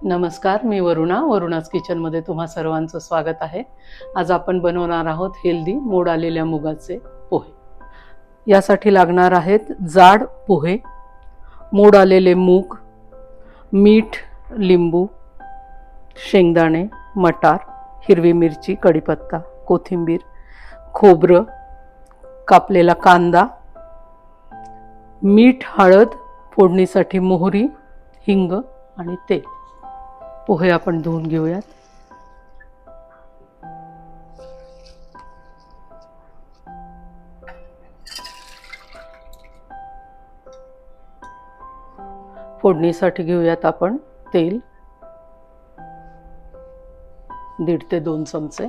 नमस्कार, मी वरुणाज किचनमध्ये तुम्हा सर्वांचं स्वागत आहे। आज आपण बनवणार आहोत हेल्दी मोड आलेल्या मुगाचे पोहे। यासाठी लागणार आहेत जाड पोहे, मोड आलेले मूग, मीठ, लिंबू, शेंगदाणे, मटार, हिरवी मिरची, कढीपत्ता, कोथिंबीर, खोबरं, कापलेला कांदा, मीठ, हळद, फोडणीसाठी मोहरी, हिंग आणि तेल। पोहे आपण धुवून घेऊयात। फोडणीसाठी घेऊयात आपण तेल 1.5 ते 2 चमचे।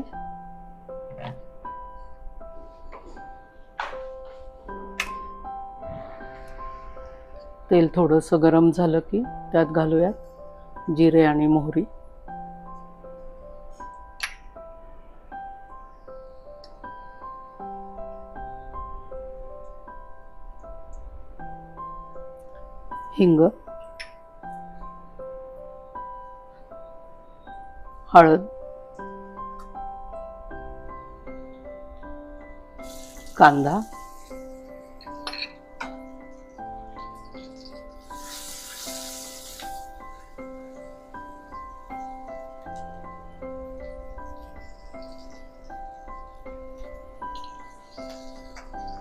तेल थोडंसं गरम झालं की त्यात घालूयात जिरे आणि मोहरी। हिंग, हळद, कांदा,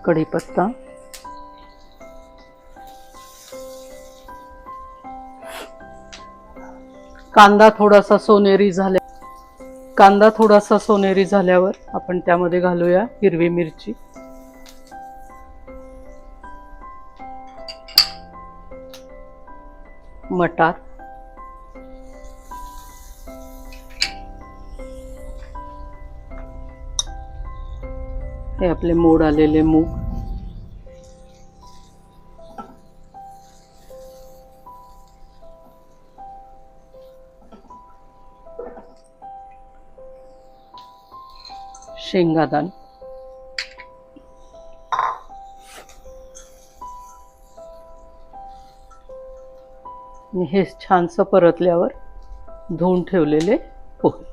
कढीपत्ता, कांदा थोडासा सोनेरी झाल्यावर आपण त्यामध्ये घालूया हिरवी मिरची, मटार, हे आपले मोड आलेले मूग, शेंगादाणे, हे छानसं परतल्यावर धुवून ठेवलेले पोहे।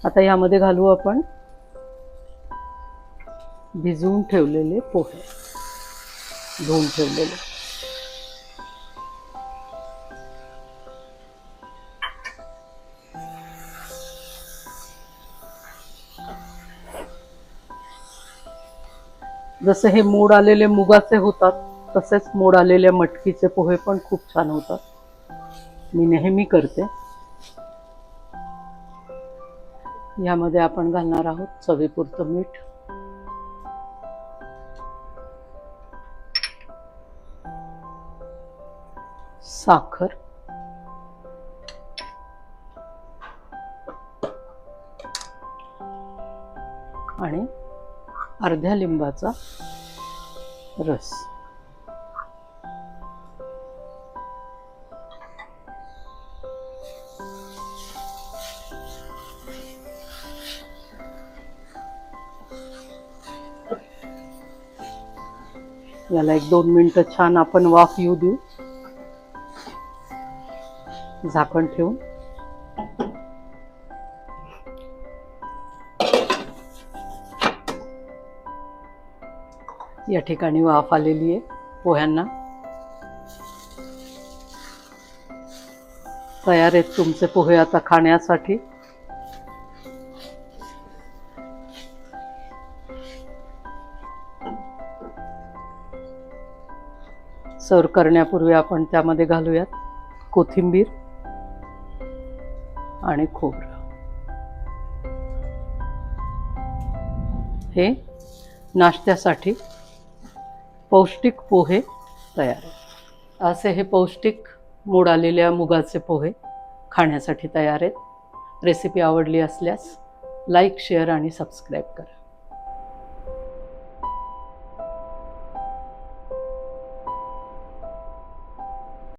आता यामध्ये घालू आपण भिजवून ठेवलेले पोहे, धुवून ठेवलेले। जसे हे मोड आलेले मुगाचे होतात तसेच मोड आलेल्या मटकीचे पोहे पण खूप छान होतात, मी नेहमी करते। यामध्ये आपण घालणार आहोत चवीपुरतं मीठ, साखर, आणि अर्ध्या लिंबाचा रस। याला 1-2 मिनिटं छान आपण वाफ येऊ देऊ, झाकण ठेवून। या ठिकाणी वाफ आलेली आहे पोह्यांना। तयार आहेत तुमचे पोहे आता खाण्यासाठी। सर्व करण्यापूर्वी आपण त्यामध्ये घालूयात कोथिंबीर आणि खोबरं। हे नाश्त्यासाठी पौष्टिक पोहे तयार आहेत। असे हे पौष्टिक मोड आलेल्या मुगाचे पोहे खाण्यासाठी तयार आहेत। रेसिपी आवडली असल्यास लाईक, शेअर आणि सबस्क्राईब करा।